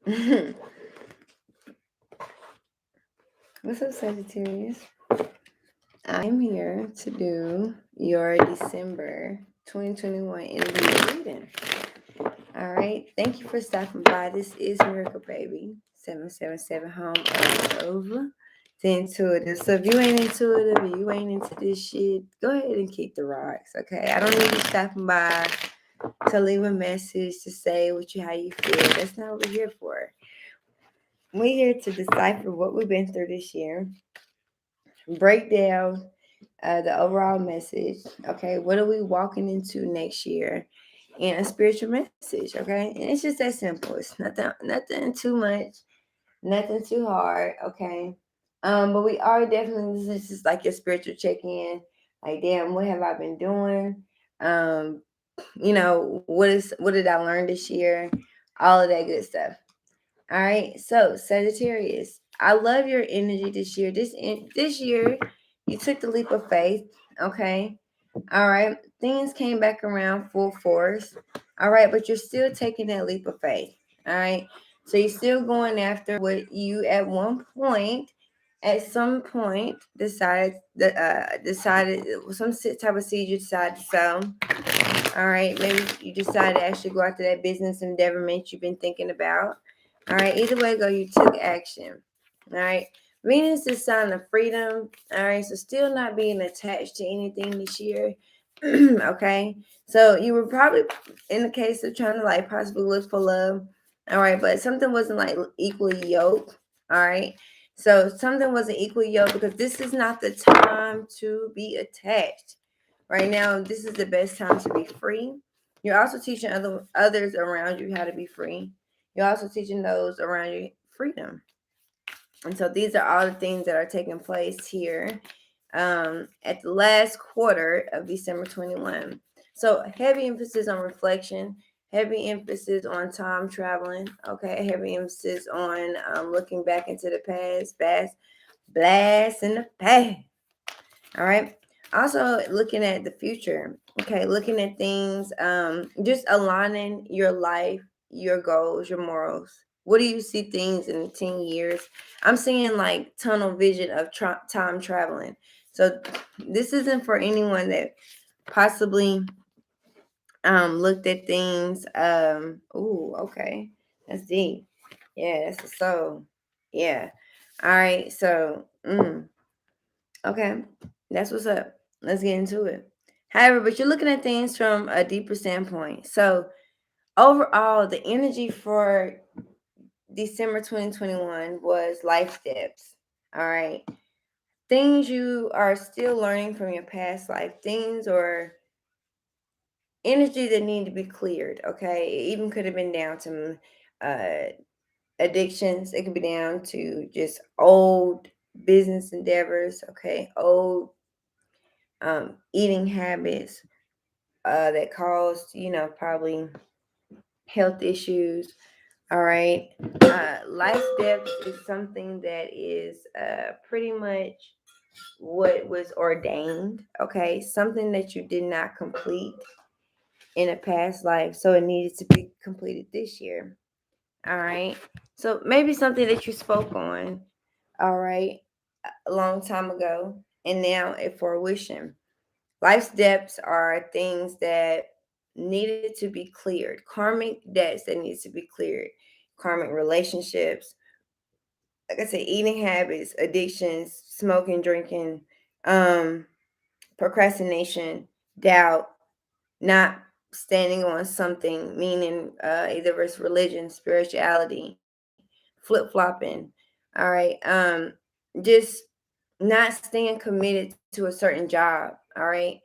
What's up, Sagittarius? I'm here to do your December 2021 energy reading. All right. Thank you for stopping by. This is Miracle Baby 777 home of the intuitive. So if you ain't intuitive and you ain't into this shit, go ahead and kick the rocks. Okay. I don't need you stopping by to leave a message to say how you feel. That's not what we're here for. We're here to decipher what we've been through this year, break down the overall message. Okay, what are we walking into next year? And a spiritual message. Okay, and it's just that simple. It's nothing too much, nothing too hard. Okay, but we are definitely, this is like your spiritual check-in. Like, damn, what have I been doing? Um, what did I learn this year? All of that good stuff. All right, so Sagittarius, I love your energy this year. This year, you took the leap of faith. Okay, all right, things came back around full force. All right, but you're still taking that leap of faith. All right, so you're still going after what you at some point decided some type of seed you decided to sow. All right, maybe you decided to actually go after that business endeavorment you've been thinking about. All right, either way go, you took action. All right, Venus is sign of freedom. All right, so still not being attached to anything this year. Okay, so you were probably in the case of trying to like possibly look for love. All right, but something wasn't like equally yoked. All right, so something wasn't equally yoked because this is not the time to be attached. Right now, this is the best time to be free. You're also teaching others around you how to be free. You're also teaching those around you freedom. And so these are all the things that are taking place here at the last quarter of December 21. So heavy emphasis on reflection, heavy emphasis on time traveling, okay, heavy emphasis on looking back into the past, blast in the past. All right. Also looking at the future. Okay, looking at things, just aligning your life, your goals, your morals. What do you see things in 10 years? I'm seeing like tunnel vision of time traveling. So this isn't for anyone that possibly looked at things. Okay. That's deep. Yeah, that's the soul. Yeah. All right. So okay, that's what's up. Let's get into it. However, but you're looking at things from a deeper standpoint. So overall, the energy for December 2021 was life steps. All right. Things you are still learning from your past life, things or energy that need to be cleared. Okay. It even could have been down to uh, addictions. It could be down to just old business endeavors. Okay. Old eating habits that caused, probably health issues. All right. Life steps is something that is pretty much what was ordained. Okay. Something that you did not complete in a past life. So it needed to be completed this year. All right. So maybe something that you spoke on, all right, a long time ago, and now it fruition. Life's debts are things that needed to be cleared, karmic debts that needs to be cleared, karmic relationships, like I said, eating habits, addictions, smoking, drinking, um, procrastination, doubt, not standing on something, meaning either it's religion, spirituality, flip flopping. All right, just not staying committed to a certain job. All right,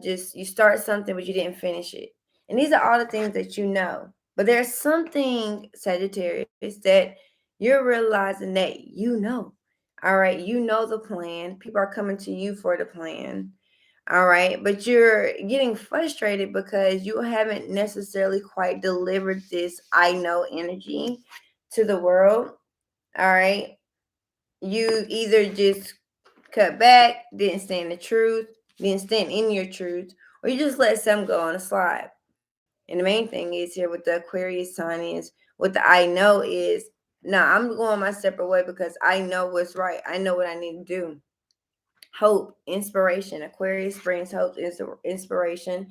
just you start something but you didn't finish it, and these are all the things that you know. But there's something, Sagittarius, that you're realizing that you know. All right, you know the plan. People are coming to you for the plan. All right, but you're getting frustrated because you haven't necessarily quite delivered this I know energy to the world. All right, you either just cut back, didn't stand the truth, didn't stand in your truth, or you just let some go on a slide. And the main thing is here with the Aquarius sign is What the I know is, no, I'm going my separate way because I know what's right. I know what I need to do. Hope, inspiration. Aquarius brings hope, inspiration.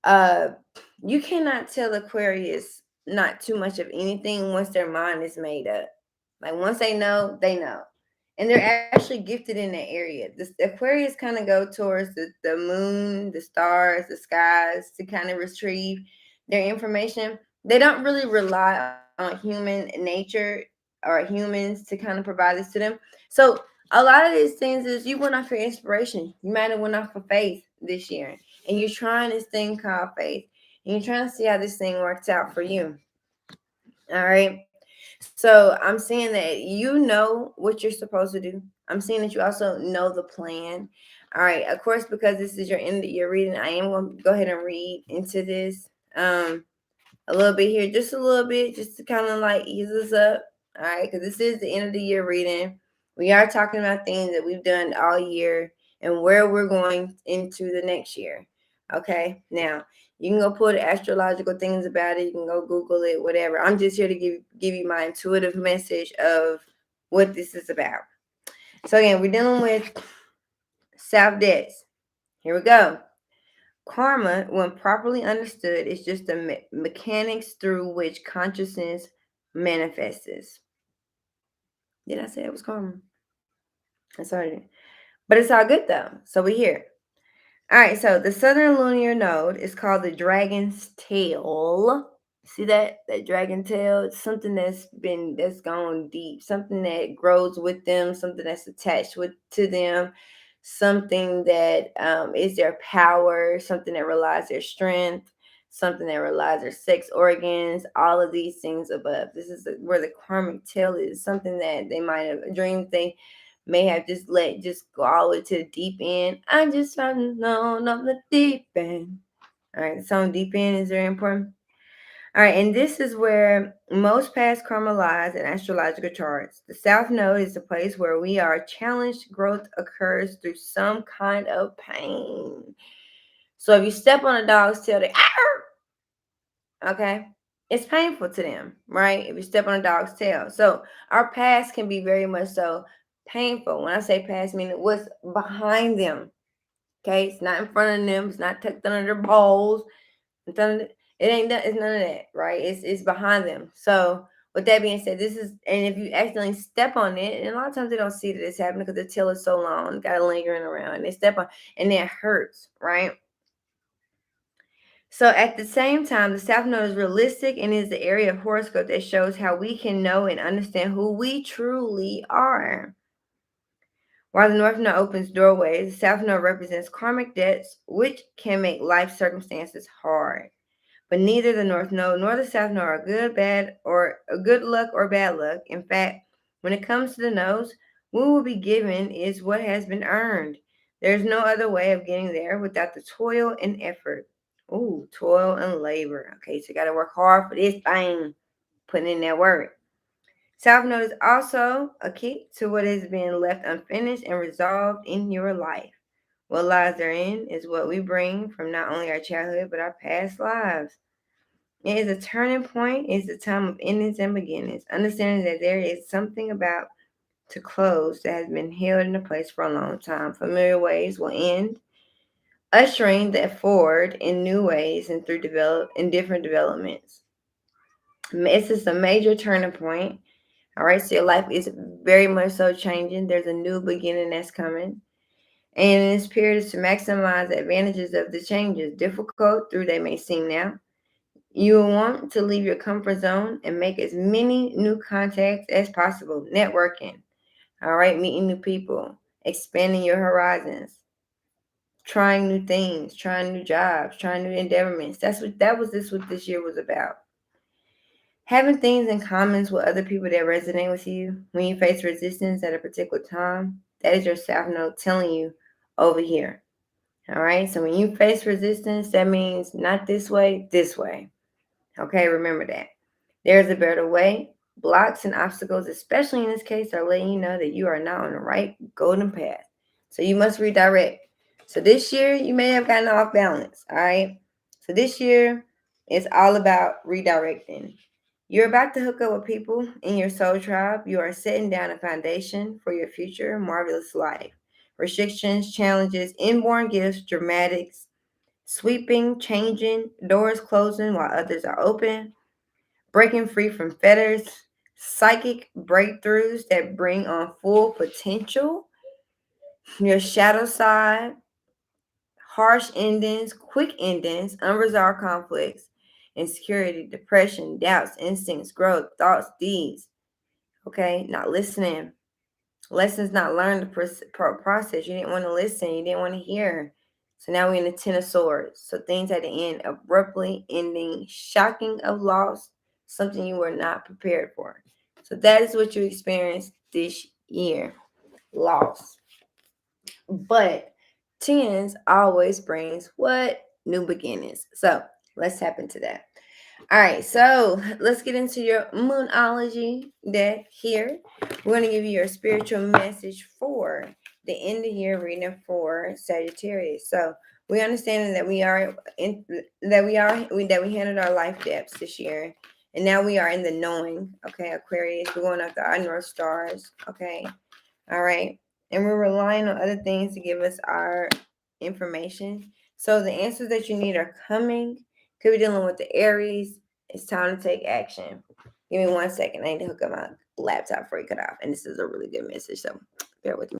Uh, you cannot tell Aquarius not too much of anything once their mind is made up. Like once they know, and they're actually gifted in that area. The Aquarius kind of go towards the moon, the stars, the skies to kind of retrieve their information. They don't really rely on human nature or humans to kind of provide this to them. So a lot of these things is you went off your inspiration. You might have went off of faith this year, and you're trying this thing called faith, and you're trying to see how this thing works out for you. All right. So I'm seeing that you know what you're supposed to do. I'm seeing that you also know the plan. All right. Of course, because this is your end of your reading, I am going to go ahead and read into this. A little bit here, just a little bit, just to kind of like ease us up. All right, because this is the end of the year reading. We are talking about things that we've done all year and where we're going into the next year. Okay, now you can go pull the astrological things about it. You can go Google it, whatever. I'm just here to give you my intuitive message of what this is about. So again, we're dealing with self debts. Here we go. Karma, when properly understood, is just the mechanics through which consciousness manifests. Did I say it was karma? I started. But it's all good though. So we're here. All right, so the southern lunar node is called the dragon's tail. See that dragon tail? It's something that's gone deep, something that grows with them, something that's attached to them, something that is their power, something that relies their strength, something that relies their sex organs, all of these things above. This is where the karmic tail is, something that they might have dreamed they may have just go all the way to the deep end. I just found known of the deep end. All right, the song Deep End is very important. All right, and this is where most past karma lies in astrological charts. The South Node is the place where we are challenged. Growth occurs through some kind of pain. So if you step on a dog's tail, they okay, it's painful to them, right? If you step on a dog's tail. So our past can be very much so painful. When I say past, meaning what's behind them. Okay, it's not in front of them. It's not tucked under their balls. It ain't that. It's none of that, right? It's behind them. So with that being said, this is, and if you accidentally step on it, and a lot of times they don't see that it's happening because the tail is so long, got it lingering around, and they step on, and it hurts, right? So at the same time, the South Node is realistic and is the area of horoscope that shows how we can know and understand who we truly are. While the North Node opens doorways, the South Node represents karmic debts, which can make life circumstances hard. But neither the North Node nor the South Node are good, bad, or good luck or bad luck. In fact, when it comes to the nodes, what will be given is what has been earned. There's no other way of getting there without the toil and effort. Ooh, toil and labor. Okay, so you got to work hard for this thing, putting in that work. South Node is also a key to what has been left unfinished and resolved in your life. What lies therein is what we bring from not only our childhood but our past lives. It is a turning point. It's a time of endings and beginnings. Understanding that there is something about to close that has been held in a place for a long time. Familiar ways will end, ushering that forward in new ways and through different developments. It's just a major turning point. All right, so your life is very much so changing. There's a new beginning that's coming. And in this period is to maximize the advantages of the changes, difficult through they may seem now. You will want to leave your comfort zone and make as many new contacts as possible. Networking, all right, meeting new people, expanding your horizons, trying new things, trying new jobs, trying new endeavorments. What this year was about. Having things in common with other people that resonate with you when you face resistance at a particular time, that is your South Node telling you over here. All right, so when you face resistance, that means not this way, this way. Okay, remember that. There's a better way. Blocks and obstacles, especially in this case, are letting you know that you are not on the right golden path. So you must redirect. So this year, you may have gotten off balance. All right. So this year, it's all about redirecting. You're about to hook up with people in your soul tribe. You are setting down a foundation for your future marvelous life. Restrictions, challenges, inborn gifts, dramatics, sweeping, changing, doors closing while others are open, breaking free from fetters, psychic breakthroughs that bring on full potential, your shadow side, harsh endings, quick endings, unresolved conflicts, insecurity, depression, doubts, instincts, growth, thoughts, deeds. Okay, not listening. Lessons not learned, the process. You didn't want to listen. You didn't want to hear. So now we're in the Ten of Swords. So things at the end, abruptly ending, shocking of loss, something you were not prepared for. So that is what you experienced this year, loss. But tens always brings what? New beginnings. So let's tap into that. All right, so let's get into your Moonology deck here. We're going to give you your spiritual message for the end of year reading for Sagittarius. So we understand that we handled our life depths this year, and now we are in the knowing. Okay, Aquarius, we're going after our North Stars. Okay, all right, and we're relying on other things to give us our information. So the answers that you need are coming. Could be dealing with the Aries. It's time to take action. Give me 1 second. I need to hook up my laptop before it cut off. And this is a really good message, so bear with me.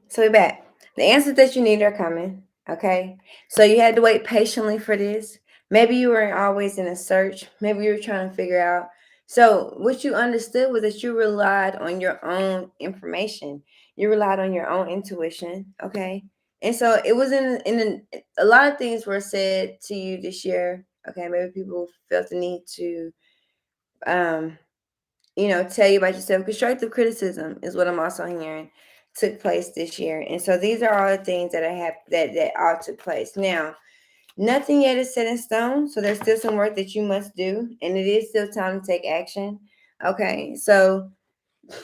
So we're back. The answers that you need are coming. Okay. So you had to wait patiently for this. Maybe you weren't always in a search. Maybe you were trying to figure out. So what you understood was that you relied on your own information. You relied on your own intuition. Okay. And so it was a lot of things were said to you this year. Okay. Maybe people felt the need to um tell you about yourself. Constructive criticism is what I'm also hearing took place this year. And so these are all the things that I have that all took place. Now, nothing yet is set in stone. So there's still some work that you must do. And it is still time to take action. Okay. So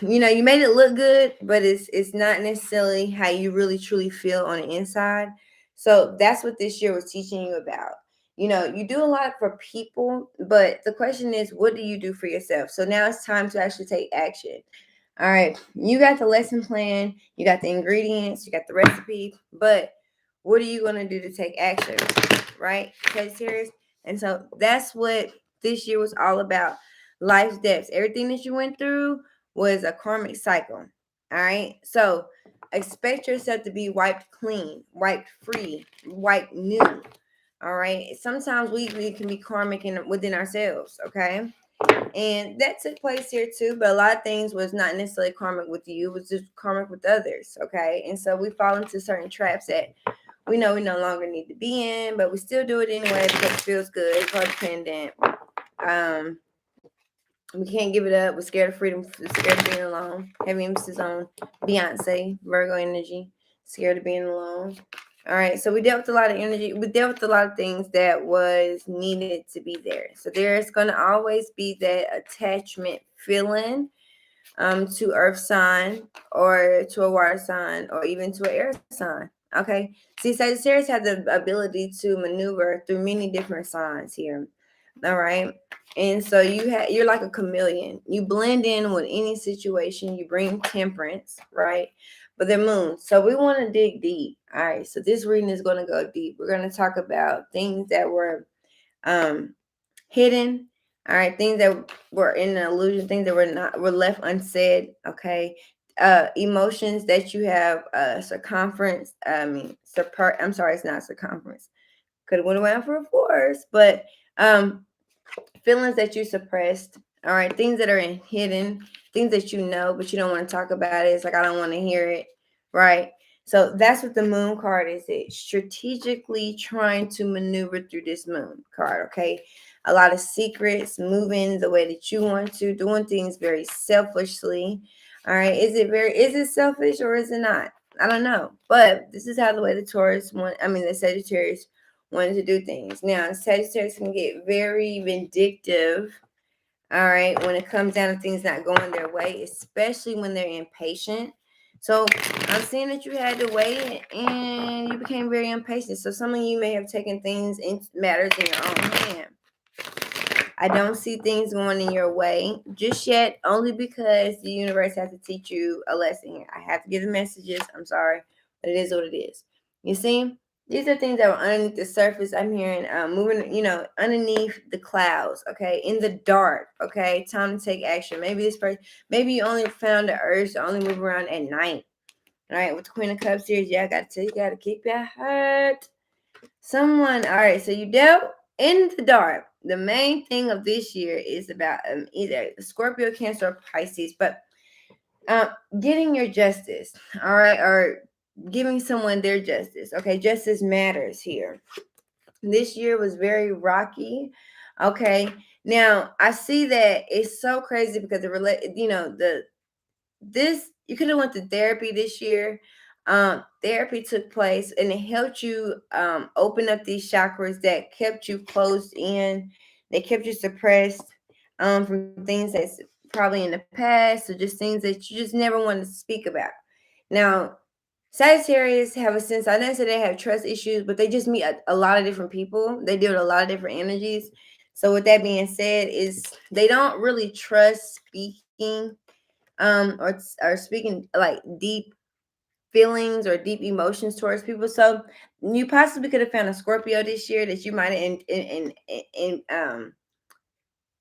you made it look good, but it's not necessarily how you really truly feel on the inside. So that's what this year was teaching you about. You do a lot for people, but the question is, what do you do for yourself? So now it's time to actually take action. All right, you got the lesson plan, you got the ingredients, you got the recipe, but what are you going to do to take action? Right? Sagittarius. And so that's what this year was all about. Life's depths, everything that you went through was a karmic cycle. All right. So expect yourself to be wiped clean, wiped free, wiped new. All right. Sometimes we can be karmic within ourselves. Okay. And that took place here too. But a lot of things was not necessarily karmic with you, it was just karmic with others. Okay. And so we fall into certain traps that we know we no longer need to be in, but we still do it anyway because it feels good. It's codependent. We can't give it up. We're scared of freedom. We're scared of being alone. Heavy emphasis on Beyonce, Virgo energy. Scared of being alone. All right. So we dealt with a lot of energy. We dealt with a lot of things that was needed to be there. So there's going to always be that attachment feeling to earth sign or to a water sign or even to an air sign. Okay. See, Sagittarius has the ability to maneuver through many different signs here. All right. And so you're like a chameleon. You blend in with any situation. You bring temperance, right? But they're moons. So we want to dig deep. All right. So this reading is going to go deep. We're going to talk about things that were hidden, All right, things that were in an illusion, things that were left unsaid. Okay, emotions that you have circumference. I'm sorry, it's not circumference. Could have went around for a force, but feelings that you suppressed. All right, things that are hidden, things that you know, but you don't want to talk about it. It's like I don't want to hear it, right? So that's what the moon card is. It strategically trying to maneuver through this moon card. Okay, a lot of secrets, moving the way that you want to, doing things very selfishly. All right, is it selfish or is it not? I don't know, but this is how the way the Taurus want. I mean, the Sagittarius wanted to do things. Now, Sagittarius can get very vindictive, all right, when it comes down to things not going their way, especially when they're impatient. So I'm seeing that you had to wait and you became very impatient. So some of you may have taken things in matters in your own hand. I don't see things going in your way just yet, only because the universe has to teach you a lesson here. I have to give the messages. I'm sorry, but it is what it is. You see, these are things that are underneath the surface. I'm hearing moving, underneath the clouds. Okay, in the dark. Okay, time to take action. Maybe this person, maybe you only found the urge to only move around at night. All right, with the Queen of Cups here, yeah, I got to tell you, got to keep your heart. Someone, all right, so you dealt in the dark. The main thing of this year is about either Scorpio, Cancer, or Pisces, but getting your justice, all right, or giving someone their justice. Okay, justice matters here. This year was very rocky. Okay, now I see that it's so crazy because this you could have went to therapy this year. Therapy took place and it helped you open up these chakras that kept you closed in, they kept you suppressed from things that's probably in the past or just things that you just never wanted to speak about. Now, Sagittarius have a sense, I didn't say they have trust issues, but they just meet a lot of different people. They deal with a lot of different energies. So with that being said, is they don't really trust speaking or speaking like deep feelings or deep emotions towards people. So you possibly could have found a Scorpio this year that you might have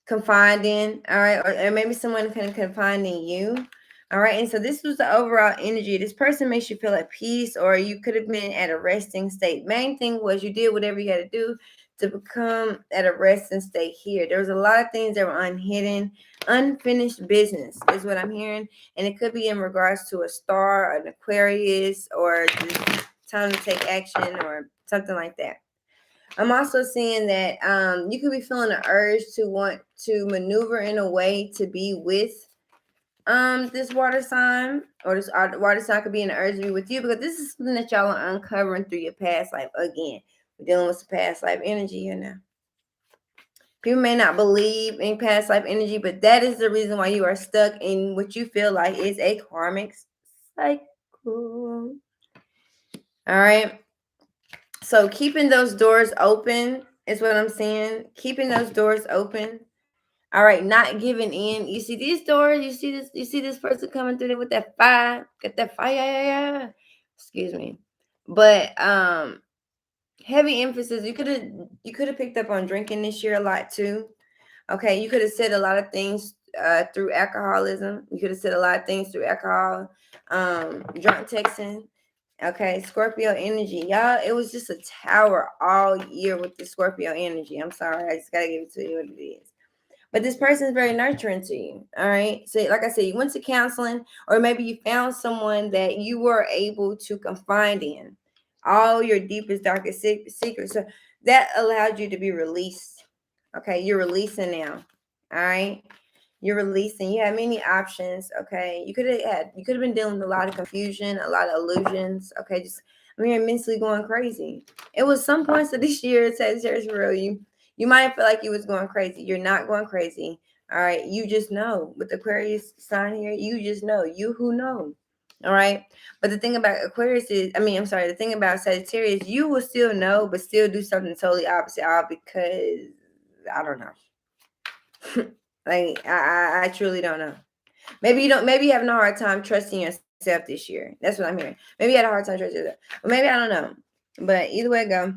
confined in, all right, or maybe someone kind of confined in you. All right, and so this was the overall energy. This person makes you feel at peace, or you could have been at a resting state. Main thing was you did whatever you had to do to become at a resting state here. There was a lot of things that were unhidden, unfinished business is what I'm hearing, and it could be in regards to a star, an Aquarius, or just time to take action, or something like that. I'm also seeing that you could be feeling an urge to want to maneuver in a way to be with this water sign, or this water sign could be an urge to be with you, because this is something that y'all are uncovering through your past life. Again, we're dealing with some past life energy here now. People may not believe in past life energy, but that is the reason why you are stuck in what you feel like is a karmic cycle. All right. So keeping those doors open is what I'm saying. Keeping those doors open. All right, not giving in. You see these doors, you see this person coming through there with that fire, get that fire, yeah. Excuse me. But heavy emphasis. You could have picked up on drinking this year a lot too. Okay, you could have said a lot of things through alcoholism. You could have said a lot of things through alcohol, drunk texting. Okay, Scorpio energy. Y'all, it was just a tower all year with the Scorpio energy. I'm sorry. I just got to give it to you what it is. But this person is very nurturing to you. All right. So, like I said, you went to counseling, or maybe you found someone that you were able to confide in all your deepest, darkest secrets. So that allowed you to be released. Okay. You're releasing now. All right. You're releasing. You have many options. Okay. You could have been dealing with a lot of confusion, a lot of illusions. Okay. You're mentally going crazy. It was some points of this year, Sagittarius, for real. You might feel like you was going crazy. You're not going crazy. All right. You just know. With the Aquarius sign here, you just know. You who know. All right. But the thing about Aquarius is, the thing about Sagittarius, you will still know, but still do something totally opposite, all because I don't know. Like I truly don't know. Maybe you don't. Maybe you're having a hard time trusting yourself this year. That's what I'm hearing. Maybe you had a hard time trusting yourself. Or maybe I don't know. But either way it go,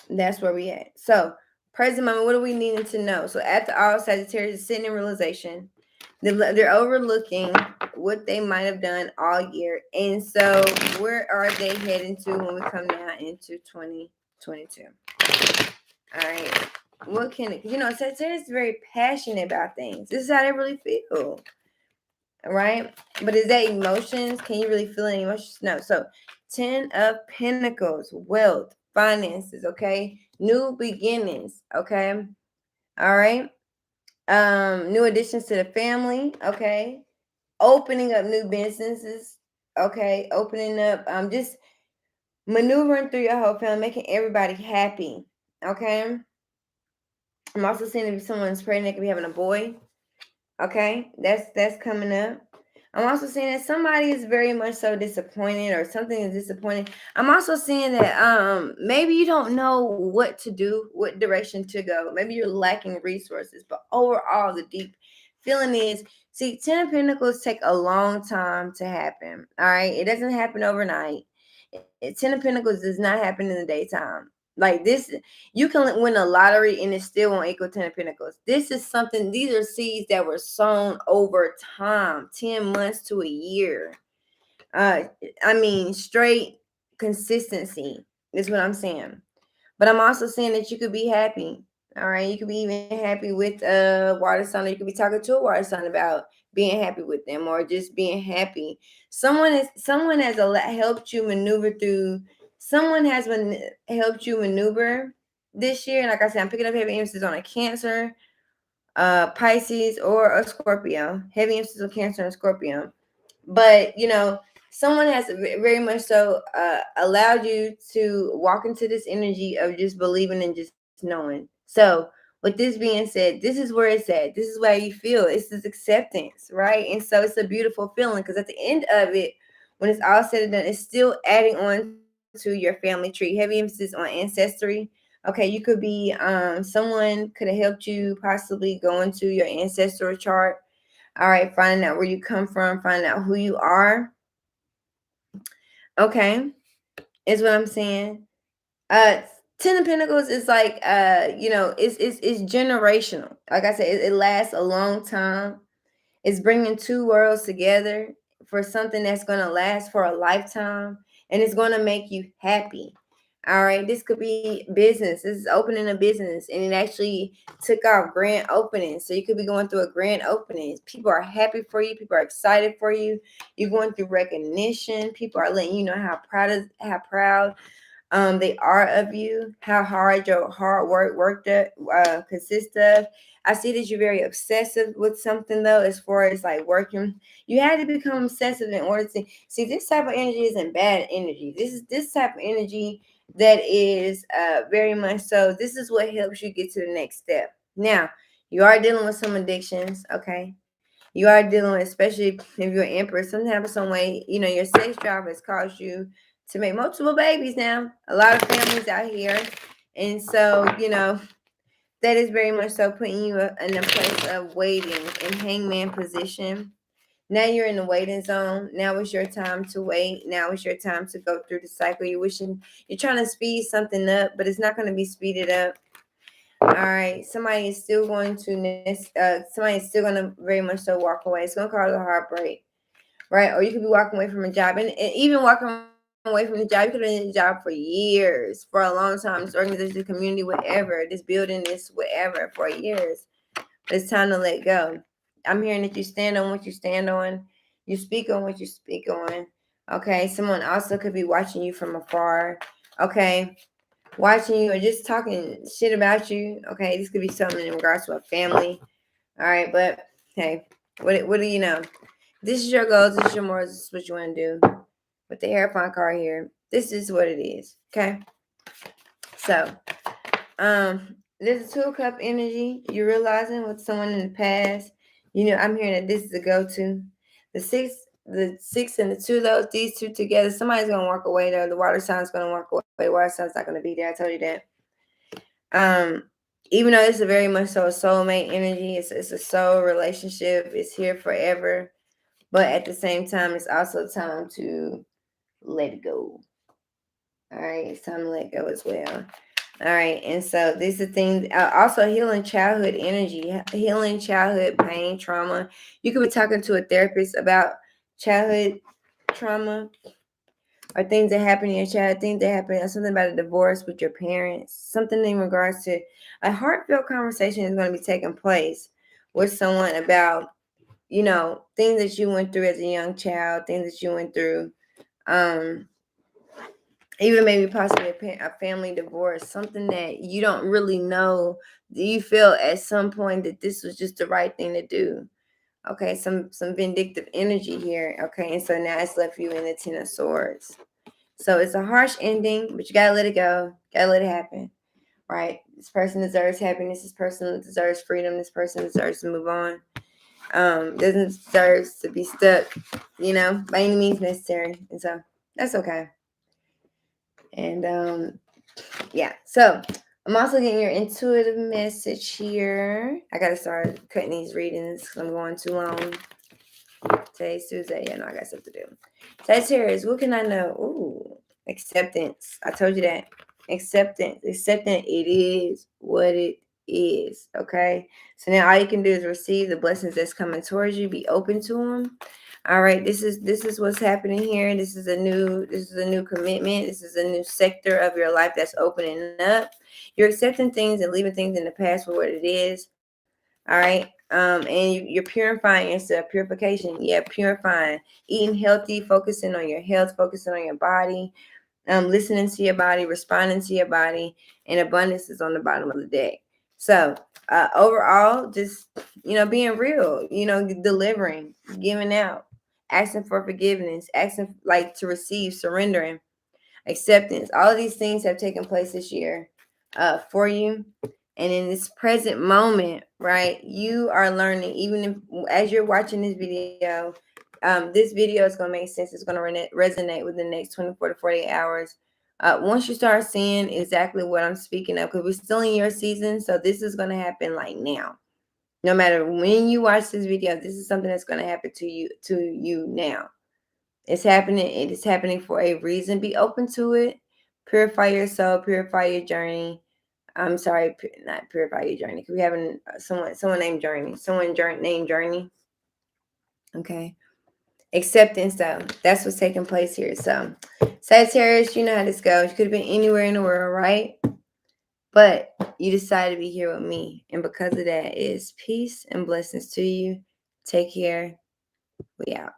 that's where we at. So Present moment, what are we needing to know? So after all, Sagittarius is sitting in realization. They're overlooking what they might have done all year. And so where are they heading to when we come down into 2022? All right. What can it, Sagittarius is very passionate about things. This is how they really feel. All right. But is that emotions? Can you really feel any emotions? No. So 10 of Pentacles, wealth, finances, okay? New beginnings, okay? All right. New additions to the family, okay? Opening up new businesses, okay? Opening up, just maneuvering through your whole family, making everybody happy, okay? I'm also seeing if someone's pregnant, they could be having a boy. Okay, that's coming up. I'm also seeing that somebody is very much so disappointed or something is disappointing. I'm also seeing that maybe you don't know what to do, what direction to go. Maybe you're lacking resources, but overall the deep feeling is, see, 10 of Pentacles take a long time to happen. All right, it doesn't happen overnight. 10 of Pentacles does not happen in the daytime. Like this, you can win a lottery and it still won't equal 10 of Pentacles. This is something, these are seeds that were sown over time, 10 months to a year. I mean, straight consistency is what I'm saying. But I'm also saying that you could be happy. All right. You could be even happy with a water sign, or you could be talking to a water sign about being happy with them or just being happy. Someone has helped you maneuver through. Someone has helped you maneuver this year. And like I said, I'm picking up heavy emphasis on a Cancer, Pisces, or a Scorpio. Heavy emphasis on Cancer and Scorpio. But someone has very much so allowed you to walk into this energy of just believing and just knowing. So with this being said, this is where it's at. This is where you feel it's this acceptance, right? And so it's a beautiful feeling, because at the end of it, when it's all said and done, it's still adding on to your family tree. Heavy emphasis on ancestry. Okay, you could be someone could have helped you possibly go into your ancestral chart. All right, finding out where you come from, finding out who you are. Okay, is what I'm saying. 10 of Pentacles is like it's generational. Like I said, it lasts a long time. It's bringing two worlds together for something that's going to last for a lifetime, and it's going to make you happy. All right, this could be business. This is opening a business, and it actually took off grand opening. So you could be going through a grand opening. People are happy for you. People are excited for you. You're going through recognition. People are letting you know how proud they are of you, how hard your hard work consists of. I see that you're very obsessive with something, though, as far as like working. You had to become obsessive in order to see. This type of energy isn't bad energy. This is this type of energy that is very much so. This is what helps you get to the next step. Now, you are dealing with some addictions, okay? You are dealing with, especially if you're an empress, sometimes some way, your sex drive has caused you to make multiple babies now. A lot of families out here. And so, that is very much so putting you in a place of waiting in hangman position. Now you're in the waiting zone. Now it's your time to wait. Now it's your time to go through the cycle. You're trying to speed something up, but it's not going to be speeded up. All right, somebody is still going to very much so walk away. It's going to cause a heartbreak, right? Or you could be walking away from a job, and even walking away from the job, you could have been in a job for years, for a long time. This organization, this community, whatever, this building, this whatever, for years. But it's time to let go. I'm hearing that you stand on what you stand on. You speak on what you speak on. Okay, someone also could be watching you from afar. Okay, watching you or just talking shit about you. Okay, this could be something in regards to a family. All right, but hey, what do you know? This is your goals. This is your morals. This is what you want to do. With the Hierophant card here, this is what it is. Okay. So, there's a 2 of Cup energy. You're realizing with someone in the past. I'm hearing that this is a go-to. The six and the 2, these two together, somebody's gonna walk away though. The water sign's gonna walk away. Water sign's not gonna be there. I told you that. Even though it's a very much so a soulmate energy, it's a soul relationship. It's here forever. But at the same time, it's also time to let it go. All right, it's time to let go as well. All right, and so these are things. Also, healing childhood energy, healing childhood pain, trauma. You could be talking to a therapist about childhood trauma or things that happen in your child, things that happen, or something about a divorce with your parents, something in regards to a heartfelt conversation is going to be taking place with someone about, things that you went through as a young child, things that you went through. Um, Even maybe possibly a family divorce, something that you don't really know. Do you feel at some point that this was just the right thing to do? Okay, some vindictive energy here. Okay, and so now it's left you in the Ten of Swords. So it's a harsh ending, but you gotta let it go. Gotta let it happen. Right? This person deserves happiness. This person deserves freedom. This person deserves to move on. Doesn't deserve to be stuck, by any means necessary. And so that's okay. And yeah. So I'm also getting your intuitive message here. I gotta start cutting these readings because I'm going too long. Today's Tuesday. Yeah, no, I got stuff to do. Sagittarius, what can I know? Ooh, acceptance. I told you that. Acceptance. Accepting it is what it is. Okay. So now all you can do is receive the blessings that's coming towards you. Be open to them. All right. This is what's happening here. This is a new commitment. This is a new sector of your life that's opening up. You're accepting things and leaving things in the past for what it is. All right. And you're purifying yourself. Purification. Yeah, purifying. Eating healthy, focusing on your health, focusing on your body, listening to your body, responding to your body, and abundance is on the bottom of the deck. So overall, just being real, delivering, giving out, asking for forgiveness, asking like to receive, surrendering, acceptance. All of these things have taken place this year for you. And in this present moment, right, you are learning, even if, as you're watching this video is going to make sense. It's going to resonate within the next 24 to 48 hours. Once you start seeing exactly what I'm speaking of, because we're still in your season, so this is going to happen like now. No matter when you watch this video, this is something that's going to happen to you now. It's happening. It is happening for a reason. Be open to it. Purify your soul. Purify your journey. I'm sorry, not purify your journey. Because we having someone named Journey. Named Journey. Okay. Acceptance, though. That's what's taking place here. So, Sagittarius, you know how this goes. You could have been anywhere in the world, right? But you decided to be here with me. And because of that, is peace and blessings to you. Take care. We out.